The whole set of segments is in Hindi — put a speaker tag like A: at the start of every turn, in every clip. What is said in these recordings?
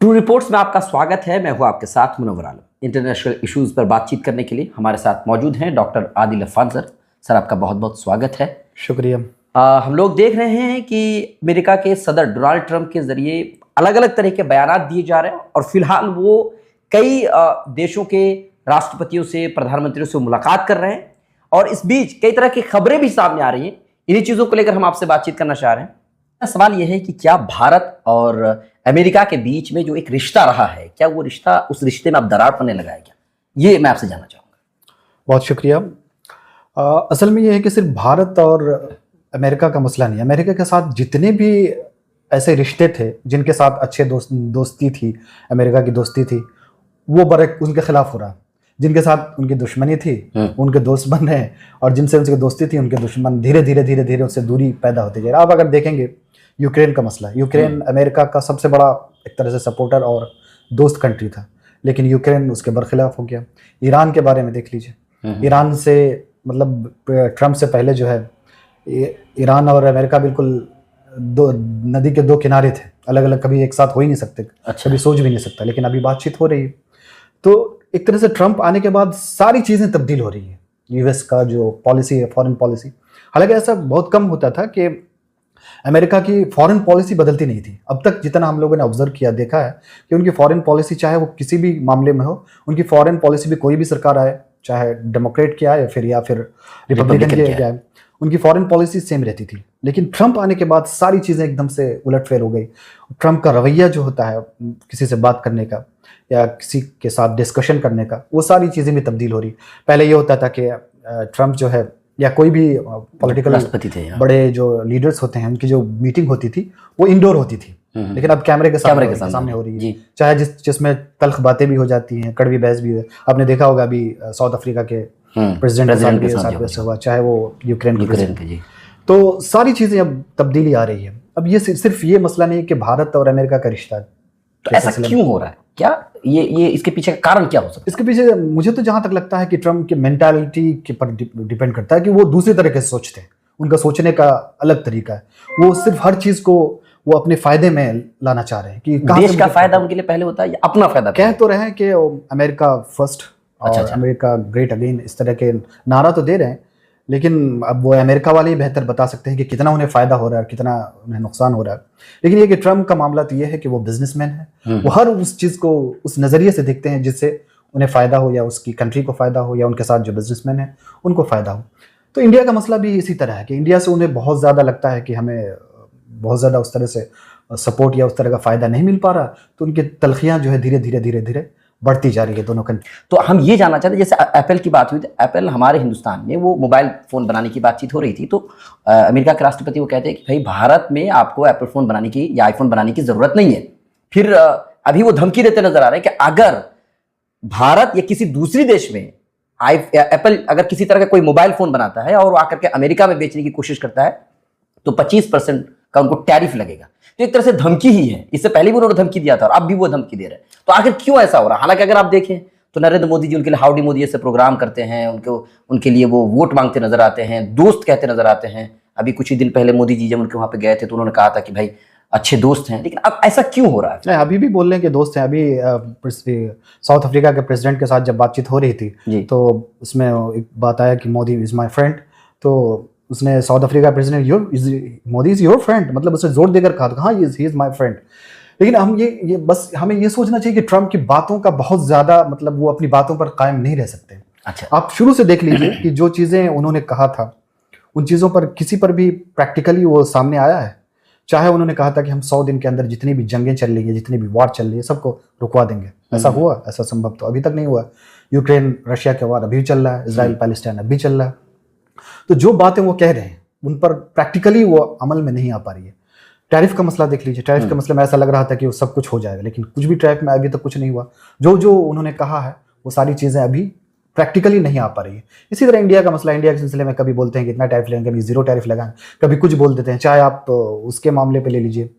A: ट्रू रिपोर्ट्स में आपका स्वागत है। मैं हूं आपके साथ मुनव्वर आलम। इंटरनेशनल इश्यूज पर बातचीत करने के लिए हमारे साथ मौजूद हैं doctor Adil Affan sir. Sir आपका बहुत बहुत स्वागत है।
B: शुक्रिया।
A: हम लोग देख रहे हैं कि अमेरिका के सदर डोनाल्ड ट्रंप के जरिए अलग अलग तरह के बयान दिए जा रहे हैं और फिलहाल वो कई देशों के राष्ट्रपतियों से, प्रधानमंत्रियों से मुलाकात कर रहे हैं और इस बीच कई तरह की खबरें भी सामने आ रही हैं। इन्हीं चीज़ों को लेकर हम आपसे बातचीत करना चाह रहे हैं। सवाल यह है कि क्या भारत और अमेरिका के बीच में जो एक रिश्ता रहा है, क्या वो रिश्ता, उस रिश्ते में अब दरार पड़ने लगा है क्या? ये मैं आपसे जानना चाहूँगा।
B: बहुत शुक्रिया। असल में ये है कि सिर्फ भारत और अमेरिका का मसला नहीं। अमेरिका के साथ जितने भी ऐसे रिश्ते थे जिनके साथ अच्छे दोस्ती थी, अमेरिका की दोस्ती थी, वो बरक उनके खिलाफ हो रहा। जिनके साथ उनकी दुश्मनी थी उनके दोस्त बन रहे हैं और जिनसे उनकी दोस्ती थी उनके दुश्मन धीरे धीरे उससे दूरी पैदा होती जा रही है। आप अगर देखेंगे यूक्रेन का मसला, यूक्रेन अमेरिका का सबसे बड़ा एक तरह से सपोर्टर और दोस्त कंट्री था, लेकिन यूक्रेन उसके बरखिलाफ हो गया। ईरान के बारे में देख लीजिए, ईरान से मतलब ट्रंप से पहले जो है ईरान और अमेरिका बिल्कुल दो नदी के दो किनारे थे, अलग अलग कभी एक साथ हो ही नहीं सकते।
A: अच्छा।
B: कभी सोच भी नहीं सकता, लेकिन अभी बातचीत हो रही है। तो एक तरह से ट्रंप आने के बाद सारी चीज़ें तब्दील हो रही है। यूएस का जो पॉलिसी है, फॉरेन पॉलिसी, हालांकि ऐसा बहुत कम होता था कि अमेरिका की फॉरेन पॉलिसी बदलती नहीं थी। अब तक जितना हम लोगों ने ऑब्जर्व किया, देखा है कि उनकी फॉरेन पॉलिसी, चाहे वो किसी भी मामले में हो, उनकी फॉरेन पॉलिसी भी कोई भी सरकार आए, चाहे डेमोक्रेट की आए या फिर रिपब्लिकन की आए, उनकी फॉरेन पॉलिसी सेम रहती थी। लेकिन ट्रंप आने के बाद सारी चीज़ें एकदम से उलटफेर हो गई। ट्रंप का रवैया जो होता है किसी से बात करने का या किसी के साथ डिस्कशन करने का, वो सारी चीज़ें भी तब्दील हो रही। पहले ये होता था कि ट्रंप जो है या कोई भी पॉलिटिकल
A: राष्ट्रपति थे,
B: बड़े जो लीडर्स होते हैं, उनकी जो मीटिंग होती थी वो इंडोर होती थी, लेकिन अब कैमरे के सामने हो रही है। चाहे जिसमें तल्ख बातें भी हो जाती हैं, कड़वी बहस भी है। आपने देखा होगा अभी साउथ अफ्रीका के प्रेसिडेंट के साथ वैसे हुआ, चाहे वो यूक्रेन के। तो सारी चीज़ें अब तब्दीली आ रही है। अब ये सिर्फ ये मसला नहीं है कि भारत और अमेरिका का रिश्ता,
A: तो ऐसा क्यों हो रहा है? क्या ये इसके पीछे का कारण क्या हो सकता है?
B: इसके पीछे मुझे तो जहां तक लगता है कि ट्रम्प की मेंटालिटी के पर डिपेंड करता है कि वो दूसरे तरीके से सोचते हैं। उनका सोचने का अलग तरीका है। वो सिर्फ हर चीज को वो अपने फायदे में लाना चाह रहे हैं कि
A: देश का फायदा उनके लिए पहले होता है या अपना फायदा?
B: कह तो रहे हैं कि अमेरिका फर्स्ट और अमेरिका ग्रेट अगेन, इस तरह के नारा तो दे रहे हैं, लेकिन अब वो अमेरिका वाले ही बेहतर बता सकते हैं कि कितना उन्हें फ़ायदा हो रहा है, कितना उन्हें नुकसान हो रहा है। लेकिन ये कि ट्रम्प का मामला तो ये है कि वो बिजनेसमैन है। वो हर उस चीज़ को उस नज़रिए से देखते हैं जिससे उन्हें फ़ायदा हो या उसकी कंट्री को फ़ायदा हो या उनके साथ जो बिजनेसमैन है उनको फ़ायदा हो। तो इंडिया का मसला भी इसी तरह है कि इंडिया से उन्हें बहुत ज़्यादा लगता है कि हमें बहुत ज़्यादा उस तरह से सपोर्ट या उस तरह का फ़ायदा नहीं मिल पा रहा, तो उनकी तलखियाँ जो है धीरे धीरे बढ़ती जा रही है दोनों कंट्री।
A: तो हम ये जानना चाहते हैं, जैसे एप्पल की बात हुई थी, एप्पल हमारे हिंदुस्तान में वो मोबाइल फ़ोन बनाने की बातचीत हो रही थी, तो अमेरिका के राष्ट्रपति वो कहते हैं कि भाई भारत में आपको एप्पल फ़ोन बनाने की या आईफोन बनाने की ज़रूरत नहीं है। फिर अभी वो धमकी देते नजर आ रहे हैं कि अगर भारत या किसी दूसरी देश में एप्पल अगर किसी तरह का कोई मोबाइल फ़ोन बनाता है और वो आकर के अमेरिका में बेचने की कोशिश करता है तो 25% का उनको टैरिफ लगेगा। तो एक तरह से धमकी ही है। इससे पहले भी उन्होंने धमकी दिया था और अब भी वो धमकी दे रहे हैं। तो आखिर क्यों ऐसा हो रहा है? हालांकि अगर आप देखें तो नरेंद्र मोदी जी उनके लिए हाउडी मोदी ऐसे प्रोग्राम करते हैं, उनके लिए वो वोट मांगते नजर आते हैं, दोस्त कहते नजर आते हैं। अभी कुछ ही दिन पहले मोदी जी जब उनके वहां पे गए थे तो उन्होंने कहा था कि भाई अच्छे दोस्त हैं, लेकिन अब ऐसा क्यों हो रहा है?
B: नहीं, अभी भी बोल रहे हैं कि दोस्त हैं। अभी साउथ अफ्रीका के प्रेसिडेंट के साथ जब बातचीत हो रही थी तो उसमें एक बात आया कि मोदी इज माई फ्रेंड। तो उसने south Africa president Modi is your friend, मतलब उसने जोर देकर कहा हाँ ही इज माई फ्रेंड। लेकिन हम ये बस हमें ये सोचना चाहिए कि ट्रंप की बातों का बहुत ज़्यादा मतलब वो अपनी बातों पर कायम नहीं रह सकते।
A: अच्छा,
B: आप शुरू से देख लीजिए कि जो चीज़ें उन्होंने कहा था उन चीज़ों पर किसी पर भी प्रैक्टिकली वो सामने आया है। चाहे उन्होंने कहा था कि हम 100 दिन के अंदर जितनी भी जंगें चल रही है, जितनी भी वार चल रही है, सबको रुकवा देंगे। ऐसा हुआ? ऐसा संभव तो अभी तक नहीं हुआ। यूक्रेन रशिया के वार अभी चल रहा है, इजराइल पैलेस्टाइन अभी चल रहा है। तो जो बातें वो कह रहे हैं उन पर प्रैक्टिकली वो अमल में नहीं आ पा रही है। टैरिफ का मसला देख लीजिए। टैरिफ के मसले में ऐसा लग रहा था कि वो सब कुछ हो जाएगा, लेकिन कुछ भी टैरिफ में अभी तक कुछ नहीं हुआ। जो उन्होंने कहा है वो सारी चीज़ें अभी प्रैक्टिकली नहीं आ पा रही है। इसी तरह इंडिया का मसला, इंडिया के सिलसिले में कभी बोलते हैं कि इतना टैरिफ लगाएंगे, कभी जीरो टैरिफ लगाएं, कभी कुछ बोल देते हैं। चाहे आप उसके मामले पे ले लीजिए,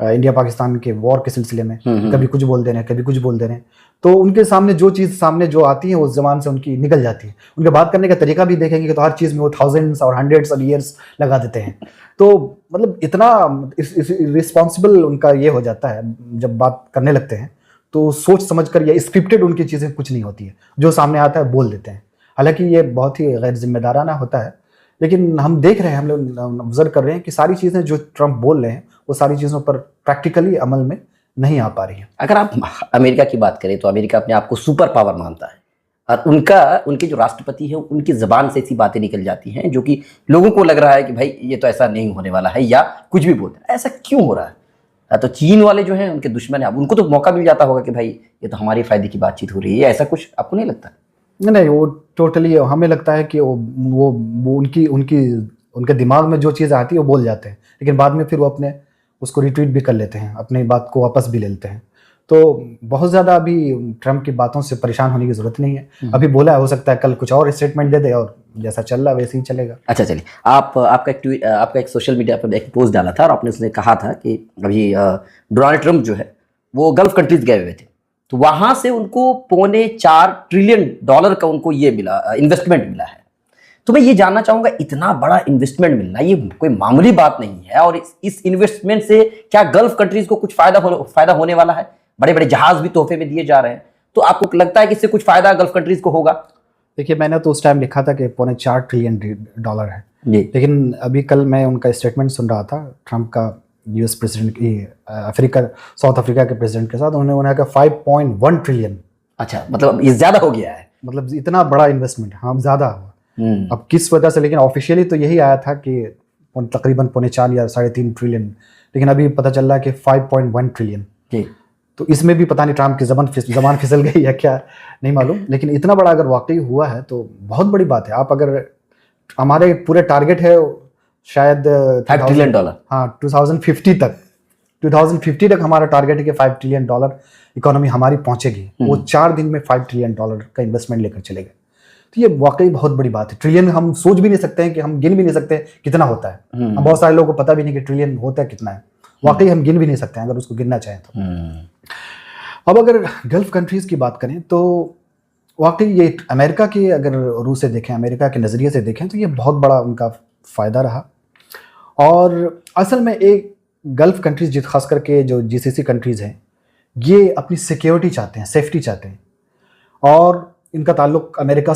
B: इंडिया पाकिस्तान के वॉर के सिलसिले में कभी कुछ बोल दे रहे हैं, कभी कुछ बोल दे रहे हैं। तो उनके सामने जो चीज़ सामने जो आती है उस जबान से उनकी निकल जाती है। उनके बात करने का तरीका भी देखेंगे तो हर चीज़ में वो थाउजेंड्स और हंड्रेड्स और ईयर्स लगा देते हैं। तो मतलब इतना रिस्पॉन्सिबल उनका ये हो जाता है जब बात करने लगते हैं, तो सोच समझ कर या स्क्रिप्टेड उनकी चीज़ें कुछ नहीं होती है, जो सामने आता है बोल देते हैं। हालांकि ये बहुत ही गैर जिम्मेदाराना होता है, लेकिन हम देख रहे हैं, हम लोग ऑब्जर्व कर रहे हैं कि सारी चीज़ें जो ट्रंप बोल रहे हैं वो सारी चीज़ों पर प्रैक्टिकली अमल में नहीं आ पा रही है।
A: अगर आप अमेरिका की बात करें तो अमेरिका अपने आप को सुपर पावर मानता है, और उनके जो राष्ट्रपति हैं उनकी ज़बान से ऐसी बातें निकल जाती हैं जो कि लोगों को लग रहा है कि भाई ये तो ऐसा नहीं होने वाला है, या कुछ भी बोलते हैं। ऐसा क्यों हो रहा है? तो चीन वाले जो हैं उनके दुश्मन हैं, अब उनको तो मौका मिल जाता होगा कि भाई ये तो हमारे फायदे की बातचीत हो रही है, ऐसा कुछ आपको नहीं लगता?
B: नहीं, वो टोटली हमें लगता है कि वो उनके दिमाग में जो चीज़ आती है वो बोल जाते हैं, लेकिन बाद में फिर वो अपने उसको रिट्वीट भी कर लेते हैं, अपनी बात को वापस भी ले लेते हैं। तो बहुत ज़्यादा अभी ट्रंप की बातों से परेशान होने की ज़रूरत नहीं है। अभी बोला है, हो सकता है कल कुछ और स्टेटमेंट दे दे और जैसा चल रहा है वैसे ही चलेगा।
A: अच्छा चलिए, आपका एक सोशल मीडिया पर एक पोस्ट डाला था और आपने उसने कहा था कि अभी डोनाल्ड ट्रंप जो है वो गल्फ कंट्रीज गए हुए थे, तो वहाँ से उनको $4.25 ट्रिलियन का उनको ये मिला, इन्वेस्टमेंट मिला है। तो मैं ये जानना चाहूँगा, इतना बड़ा इन्वेस्टमेंट मिलना ये कोई मामूली बात नहीं है, और इस इन्वेस्टमेंट से क्या गल्फ कंट्रीज को कुछ फायदा होने वाला है? बड़े बड़े जहाज भी तोहफे में दिए जा रहे हैं, तो आपको लगता है कि इससे कुछ फायदा गल्फ कंट्रीज को होगा?
B: देखिए, मैंने तो उस टाइम लिखा था कि $4.25 ट्रिलियन है, लेकिन अभी कल मैं उनका स्टेटमेंट सुन रहा था ट्रंप का, यूएस प्रेसिडेंट की साउथ अफ्रीका के प्रेसिडेंट के साथ। उन्होंने कहा 5.1 ट्रिलियन।
A: अच्छा, मतलब ये ज्यादा हो गया है,
B: मतलब इतना बड़ा इन्वेस्टमेंट, हाँ ज़्यादा हुआ। अब किस वजह से, लेकिन ऑफिशियली तो यही आया था कि तकरीबन 4.25 या 3.5 ट्रिलियन, लेकिन अभी पता चल रहा है कि 5.1 ट्रिलियन। तो इसमें भी पता नहीं ट्रंप की जबान फिसल गई है क्या, नहीं मालूम, लेकिन इतना बड़ा अगर वाकई हुआ है तो बहुत बड़ी बात है। आप अगर, हमारे पूरे टारगेट है शायद
A: $5 ट्रिलियन,
B: हाँ 2050 तक हमारा टारगेट है कि $5 ट्रिलियन इकोनॉमी हमारी पहुंचेगी। वो 4 दिन में $5 ट्रिलियन का इन्वेस्टमेंट लेकर चलेगा। तो ये वाकई बहुत बड़ी बात है। ट्रिलियन हम सोच भी नहीं सकते हैं, कि हम गिन भी नहीं सकते कितना होता है। हम बहुत सारे लोगों को पता भी नहीं कि ट्रिलियन होता है कितना है, वाकई हम गिन भी नहीं सकते हैं अगर उसको गिनना चाहें तो। अब अगर गल्फ कंट्रीज की बात करें तो वाकई ये अमेरिका की, अगर रूह से देखें, अमेरिका के नज़रिए से देखें तो ये बहुत बड़ा उनका फ़ायदा रहा। और असल में एक गल्फ कंट्रीज, खास करके जो जीसीसी कंट्रीज़ हैं, ये अपनी सिक्योरिटी चाहते हैं, सेफ्टी चाहते हैं, और इनका ताल्लुक अमेरिका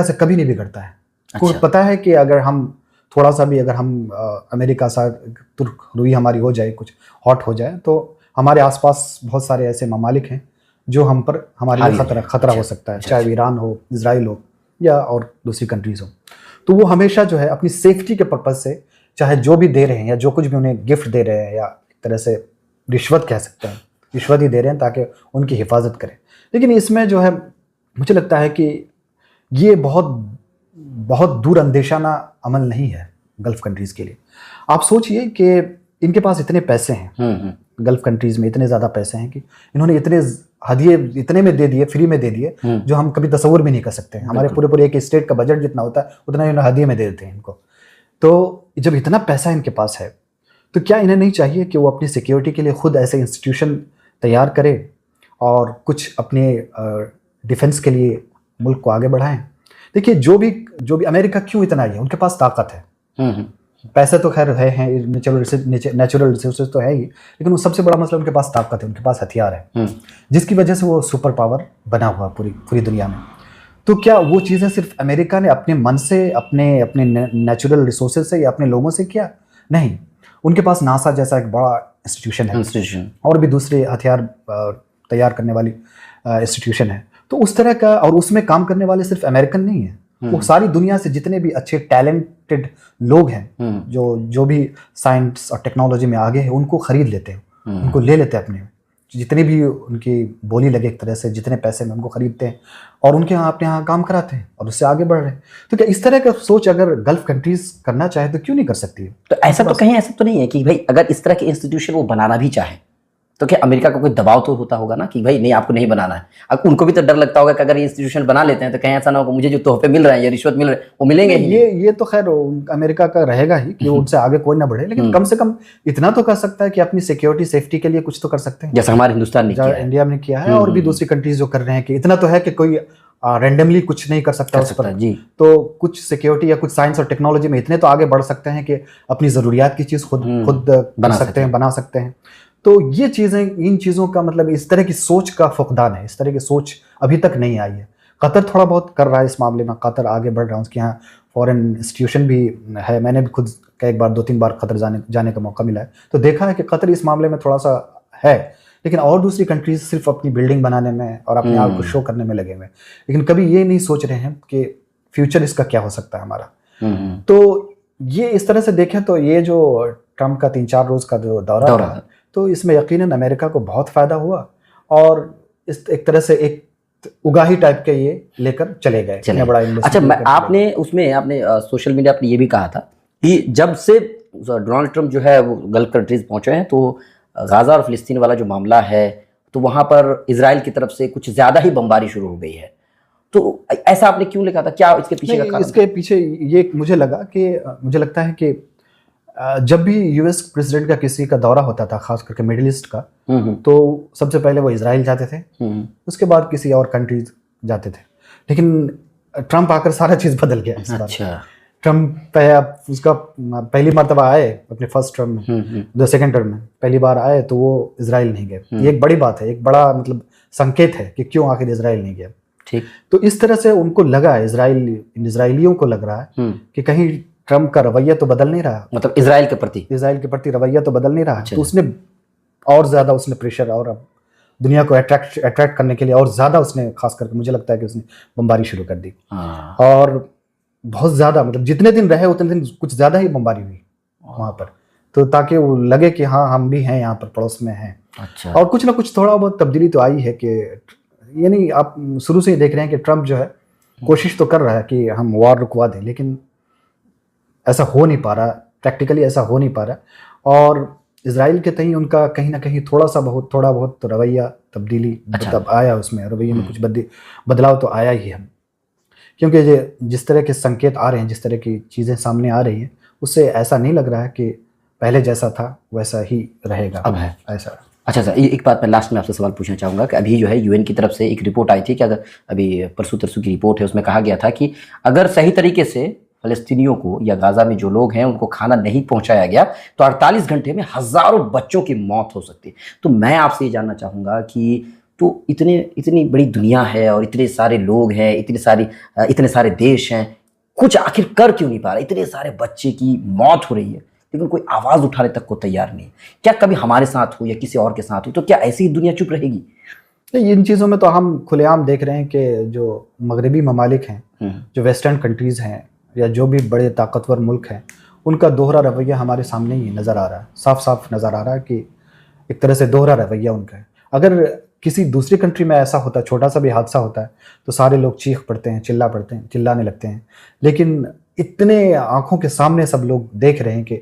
B: से कभी नहीं बिगड़ता है। अच्छा। पता है कि अगर हम थोड़ा सा भी, अगर हम अमेरिका से तुर्क रुई हमारी हो जाए, कुछ हॉट हो जाए, तो हमारे आसपास बहुत सारे ऐसे ममालिक हैं जो हम पर, हमारे लिए खतरा हो सकता है, चाहे ईरान हो, इजराइल हो, या और दूसरी कंट्रीज़ हो। तो वो हमेशा जो है अपनी सेफ्टी के पर्पज़ से, चाहे जो भी दे रहे हैं या जो कुछ भी उन्हें गिफ्ट दे रहे हैं, या एक तरह से रिश्वत कह सकते हैं, रिश्वत ही दे रहे हैं ताकि उनकी हिफाजत करें। लेकिन इसमें जो है मुझे लगता है कि ये बहुत दूर अंदेशाना अमल नहीं है गल्फ कंट्रीज़ के लिए। आप सोचिए कि इनके पास इतने पैसे हैं, गल्फ कंट्रीज़ में इतने ज़्यादा पैसे हैं कि इन्होंने इतने हदिये इतने में दे दिए, फ्री में दे दिए, जो हम कभी तसव्वुर भी नहीं कर सकते हैं। हमारे पूरे एक स्टेट का बजट जितना होता है उतना इन्होंने हदिये में दे देते हैं इनको। तो जब इतना पैसा इनके पास है, तो क्या इन्हें नहीं चाहिए कि वो अपनी सिक्योरिटी के लिए खुद ऐसे इंस्टीट्यूशन तैयार करे और कुछ अपने डिफेंस के लिए मुल्क को आगे बढ़ाएं? देखिए, जो भी अमेरिका क्यों इतना है, उनके पास ताकत है, पैसे तो खैर है, नेचुरल रिसोर्सेज तो है ही, लेकिन वो सबसे बड़ा मसला उनके पास ताकत है, उनके पास हथियार है, जिसकी वजह से वो सुपर पावर बना हुआ पूरी दुनिया में। तो क्या वो चीज़ें सिर्फ अमेरिका ने अपने मन से, अपने नेचुरल रिसोर्सेज से या अपने लोगों से किया? नहीं, उनके पास नासा जैसा एक बड़ा इंस्टीट्यूशन है, और भी दूसरे हथियार तैयार करने वाली इंस्टीट्यूशन है। तो उस तरह का, और उसमें काम करने वाले सिर्फ अमेरिकन नहीं है, वो सारी दुनिया से जितने भी अच्छे टैलेंटेड लोग हैं, जो भी साइंस और टेक्नोलॉजी में आगे हैं, उनको खरीद लेते हैं, उनको ले लेते हैं अपने, जितने भी उनकी बोली लगे एक तरह से, जितने पैसे में उनको खरीदते हैं और उनके यहाँ अपने यहाँ काम कराते हैं और उससे आगे बढ़ रहे हैं। तो क्या इस तरह का सोच अगर गल्फ कंट्रीज करना चाहे तो क्यों नहीं कर सकती है?
A: तो ऐसा तो कहीं ऐसा तो नहीं है कि भाई अगर इस तरह के इंस्टीट्यूशन वो बनाना भी चाहे तो क्या अमेरिका का कोई दबाव तो होता होगा ना कि भाई नहीं, आपको नहीं बनाना है। अब उनको भी तो डर लगता होगा कि अगर ये इंस्टीट्यूशन बना लेते हैं तो कहीं ऐसा ना हो मुझे जो तोहफे मिल रहे हैं या रिश्वत मिल रहे हैं वो मिलेंगे ही नहीं।
B: ये तो खैर अमेरिका का रहेगा ही कि उनसे आगे कोई ना बढ़े, लेकिन कम से कम इतना तो कर सकता है कि अपनी सिक्योरिटी सेफ्टी के लिए कुछ तो कर सकते हैं,
A: जैसा हमारे हिंदुस्तान ने किया है,
B: इंडिया में किया है, और भी दूसरी कंट्रीज जो कर रहे हैं कि इतना तो है कि कोई रैंडमली कुछ नहीं कर सकता उस पर
A: जी।
B: तो कुछ सिक्योरिटी या कुछ साइंस और टेक्नोलॉजी में इतने तो आगे बढ़ सकते हैं कि अपनी ज़रूरियात की चीज़ खुद कर सकते हैं, बना सकते हैं। तो ये चीज़ें, इन चीज़ों का मतलब इस तरह की सोच का फुकदान है, इस तरह की सोच अभी तक नहीं आई है। कतर थोड़ा बहुत कर रहा है इस मामले में, कतर आगे बढ़ रहा है, उसके यहाँ फॉरेन इंस्टीट्यूशन भी है। मैंने भी खुद एक बार 2-3 बार कतर जाने का मौका मिला है, तो देखा है कि कतर इस मामले में थोड़ा सा है, लेकिन और दूसरी कंट्रीज सिर्फ अपनी बिल्डिंग बनाने में और अपने आप को शो करने में लगे हुए हैं, लेकिन कभी ये नहीं सोच रहे हैं कि फ्यूचर इसका क्या हो सकता है हमारा। तो ये इस तरह से देखें तो ये जो ट्रम्प का 3-4 रोज का जो दौरा था, तो इसमें यकीनन अमेरिका को बहुत फायदा हुआ, और इस एक तरह से एक उगाही टाइप के ये लेकर चले गए। बड़ा
A: अच्छा, आपने सोशल मीडिया पर ये भी कहा था कि जब से डोनाल्ड ट्रम्प जो है वो गल्फ कंट्रीज पहुंचे हैं तो गाजा और फिलिस्तीन वाला जो मामला है तो वहां पर इजराइल की तरफ से कुछ ज्यादा ही बमबारी शुरू हो गई है। तो ऐसा आपने क्यों लिखा था, क्या इसके पीछे का कारण?
B: इसके पीछे ये मुझे लगता है कि जब भी यूएस प्रेसिडेंट का किसी का दौरा होता था, खास करके मिडिल ईस्ट का, तो सबसे पहले वो इजराइल जाते थे, उसके बाद किसी और कंट्रीज जाते थे। लेकिन ट्रम्प आकर सारा चीज बदल गया इस बार।
A: अच्छा।
B: ट्रम्प उसका पहली मर्तबा आए अपने फर्स्ट टर्म में, सेकेंड टर्म में पहली बार आए तो वो इजराइल नहीं गए। ये एक बड़ी बात है, एक बड़ा मतलब संकेत है कि क्यों आखिर इजराइल नहीं गया।
A: ठीक। तो
B: इस तरह से उनको लगा, इजराइलियों को लग रहा है कि कहीं ट्रम्प का रवैया तो बदल नहीं रहा,
A: मतलब इजराइल के प्रति
B: रवैया तो बदल नहीं रहा। तो उसने और ज्यादा प्रेशर और दुनिया को अट्रैक्ट करने के लिए और ज्यादा उसने, खास करके मुझे लगता है कि उसने बमबारी शुरू कर दी। और बहुत ज्यादा, मतलब जितने दिन रहे उतने दिन कुछ ज्यादा ही बमबारी हुई वहां पर, तो ताकि वो लगे कि हाँ हम भी हैं यहाँ पर, पड़ोस में हैं।
A: अच्छा।
B: और कुछ ना कुछ थोड़ा बहुत तब्दीली तो आई है कि यानी आप शुरू से ही देख रहे हैं कि ट्रम्प जो है कोशिश तो कर रहा है कि हम वॉर रुकवा दें, लेकिन ऐसा हो नहीं पा रहा, प्रैक्टिकली ऐसा हो नहीं पा रहा। और इजराइल के तहीं उनका कहीं ना कहीं थोड़ा बहुत तो रवैया तब्दीली तब आया, उसमें रवैये में कुछ बदलाव तो आया ही है, क्योंकि जिस तरह के संकेत आ रहे हैं, जिस तरह की चीज़ें सामने आ रही हैं, उससे ऐसा नहीं लग रहा है कि पहले जैसा था वैसा ही रहेगा
A: अब है
B: ऐसा।
A: अच्छा सर, एक बात मैं लास्ट में आपसे सवाल पूछना चाहूँगा कि अभी जो है यूएन की तरफ से एक रिपोर्ट आई थी कि अगर अभी परसों तरसों की रिपोर्ट है, उसमें कहा गया था कि अगर सही तरीके से फ़लस्तीनियों को या गाज़ा में जो लोग हैं उनको खाना नहीं पहुंचाया गया तो 48 घंटे में हज़ारों बच्चों की मौत हो सकती है। तो मैं आपसे ये जानना चाहूँगा कि तो इतनी बड़ी दुनिया है और इतने सारे लोग हैं, इतने सारे देश हैं, कुछ आखिर कर क्यों नहीं पा रहा? इतने सारे बच्चे की मौत हो रही है लेकिन कोई आवाज़ उठाने तक को तैयार नहीं। क्या कभी हमारे साथ हो या किसी और के साथ हो तो क्या ऐसी ही दुनिया चुप रहेगी?
B: इन चीज़ों में तो हम खुलेआम देख रहे हैं कि जो मगरबी ममालिक हैं, जो वेस्टर्न कंट्रीज़ हैं या जो भी बड़े ताकतवर मुल्क हैं, उनका दोहरा रवैया हमारे सामने ही नज़र आ रहा है, साफ साफ नज़र आ रहा है कि एक तरह से दोहरा रवैया उनका है। अगर किसी दूसरी कंट्री में ऐसा होता, छोटा सा भी हादसा होता है तो सारे लोग चीख पड़ते हैं, चिल्लाने लगते हैं, लेकिन इतने आंखों के सामने सब लोग देख रहे हैं कि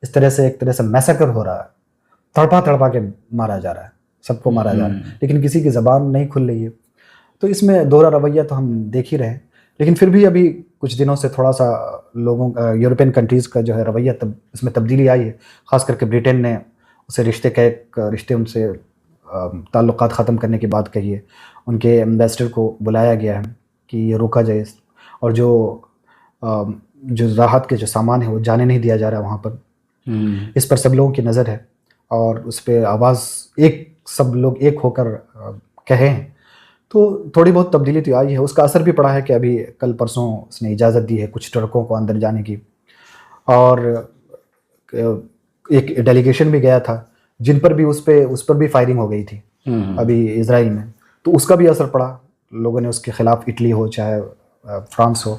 B: इस तरह से एक तरह से मैसेकर हो रहा है, तड़पा के मारा जा रहा है, सबको मारा जा रहा है, लेकिन किसी की ज़बान नहीं खुल रही है। तो इसमें दोहरा रवैया तो हम देख ही रहे हैं, लेकिन फिर भी अभी कुछ दिनों से थोड़ा सा लोगों यूरोपियन कंट्रीज़ का जो है रवैया इसमें तब्दीली आई है। ख़ास करके ब्रिटेन ने उसे रिश्ते उनसे ताल्लुकात ख़त्म करने की बात कही है, उनके एम्बेसडर को बुलाया गया है कि ये रोका जाए, और जो राहत के जो सामान है वो जाने नहीं दिया जा रहा वहाँ पर। इस पर सब लोगों की नज़र है और उस पर आवाज़ सब लोग एक होकर कहें, तो थोड़ी बहुत तब्दीली तो आई है। उसका असर भी पड़ा है कि अभी कल परसों उसने इजाज़त दी है कुछ ट्रकों को अंदर जाने की, और एक डेलीगेशन भी गया था जिन पर भी उस पर भी फायरिंग हो गई थी अभी इजराइल में, तो उसका भी असर पड़ा। लोगों ने उसके खिलाफ, इटली हो चाहे फ्रांस हो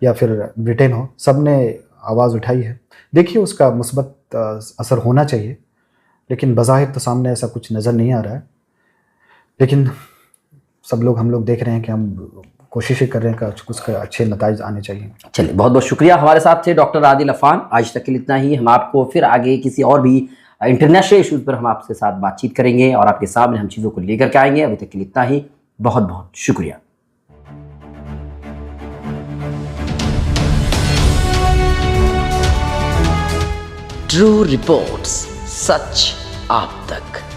B: या फिर ब्रिटेन हो, सब ने आवाज़ उठाई है। देखिए उसका मुस्बत असर होना चाहिए, लेकिन बज़ाहिर तो सामने ऐसा कुछ नज़र नहीं आ रहा है। लेकिन हम लोग देख रहे हैं कि हम कोशिशें कर रहे हैं कि उसके अच्छे नताइज आने चाहिए।
A: चलिए, बहुत बहुत शुक्रिया। हमारे साथ थे डॉक्टर आदिल अफान। आज तक के लिए इतना ही। हम आपको फिर आगे किसी और भी इंटरनेशनल इश्यूज़ पर हम आपके साथ बातचीत करेंगे और आपके सामने हम चीज़ों को लेकर के आएंगे। अभी तक के लिए इतना ही। बहुत बहुत शुक्रिया। ट्रू रिपोर्ट्स, सच आप तक।